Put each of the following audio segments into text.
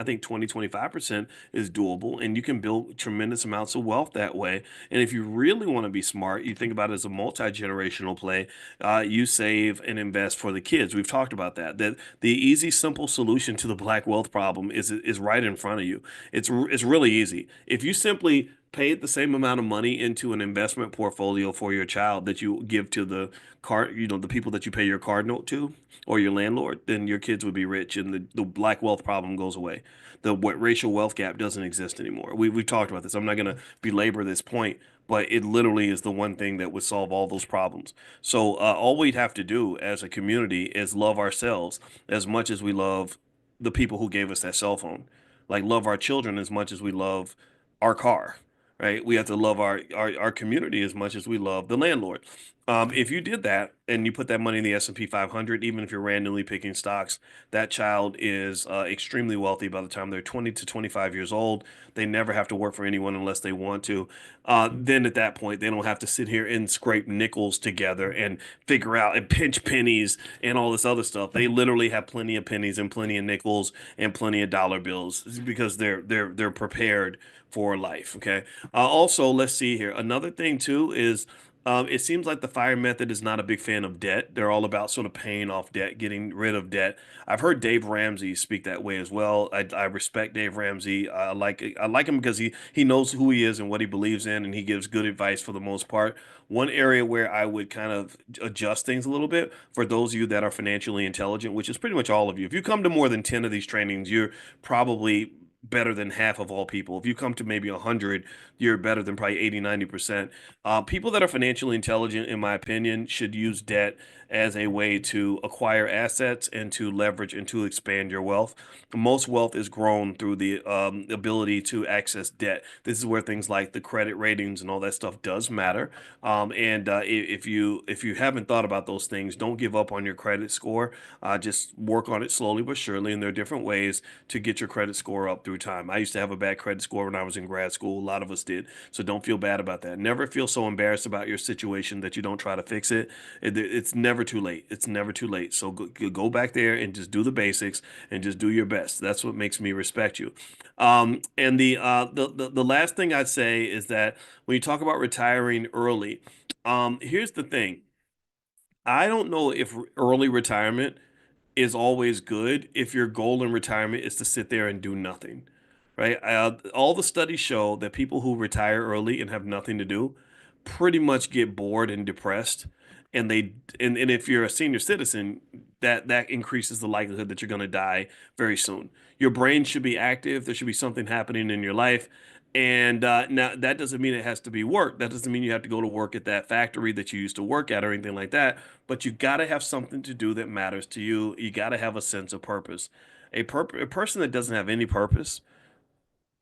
think 20-25% is doable, and you can build tremendous amounts of wealth that way. And if you really want to be smart, you think about it as a multi-generational play. You save and invest for the kids. We've talked about that. That the easy, simple solution to the black wealth problem is right in front of you. It's really easy. If you simply pay the same amount of money into an investment portfolio for your child that you give to the the people that you pay your card note to or your landlord, then your kids would be rich and the black wealth problem goes away. The what racial wealth gap doesn't exist anymore. We've talked about this. I'm not going to belabor this point, but it literally is the one thing that would solve all those problems. So all we'd have to do as a community is love ourselves as much as we love the people who gave us that cell phone. Like love our children as much as we love our car, right? We have to love our community as much as we love the landlord. If you did that and you put that money in the S&P 500, even if you're randomly picking stocks, that child is extremely wealthy by the time they're 20 to 25 years old. They never have to work for anyone unless they want to. Then at that point, they don't have to sit here and scrape nickels together and figure out and pinch pennies and all this other stuff. They literally have plenty of pennies and plenty of nickels and plenty of dollar bills because they're prepared for life. Okay. Also, let's see here. Another thing too is it seems like the FIRE method is not a big fan of debt. They're all about sort of paying off debt, getting rid of debt. I've heard Dave Ramsey speak that way as well. I respect Dave Ramsey. I like him because he knows who he is and what he believes in, and he gives good advice for the most part. One area where I would kind of adjust things a little bit for those of you that are financially intelligent, which is pretty much all of you. If you come to more than 10 of these trainings, you're probably better than half of all people. If you come to maybe 100, you're better than probably 80, 90%. People that are financially intelligent, in my opinion, should use debt as a way to acquire assets and to leverage and to expand your wealth. Most wealth is grown through the ability to access debt. This is where things like the credit ratings and all that stuff does matter. And if you haven't thought about those things, don't give up on your credit score. Just work on it slowly but surely. And there are different ways to get your credit score up through time. I used to have a bad credit score when I was in grad school. A lot of us did. So don't feel bad about that. Never feel so embarrassed about your situation that you don't try to fix it. It's never too late. It's never too late. So go back there and just do the basics and just do your best. That's what makes me respect you. And the last thing I'd say is that when you talk about retiring early, here's the thing. I don't know if early retirement is always good if your goal in retirement is to sit there and do nothing, right? All the studies show that people who retire early and have nothing to do pretty much get bored and depressed. And if you're a senior citizen, that increases the likelihood that you're going to die very soon. Your brain should be active. There should be something happening in your life. And now that doesn't mean it has to be work. That doesn't mean you have to go to work at that factory that you used to work at or anything like that. But you got to have something to do that matters to you. You got to have a sense of purpose. A person that doesn't have any purpose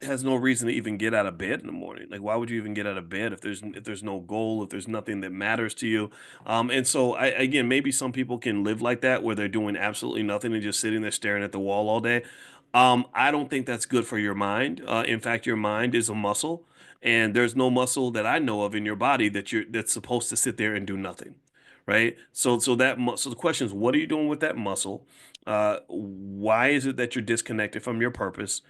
has no reason to even get out of bed in the morning. Like, why would you even get out of bed if there's no goal, if there's nothing that matters to you? And so, again, maybe some people can live like that, where they're doing absolutely nothing and just sitting there staring at the wall all day. I don't think that's good for your mind. In fact, your mind is a muscle, and there's no muscle that I know of in your body that's supposed to sit there and do nothing, right? So the question is, what are you doing with that muscle? Why is it that you're disconnected from your purpose?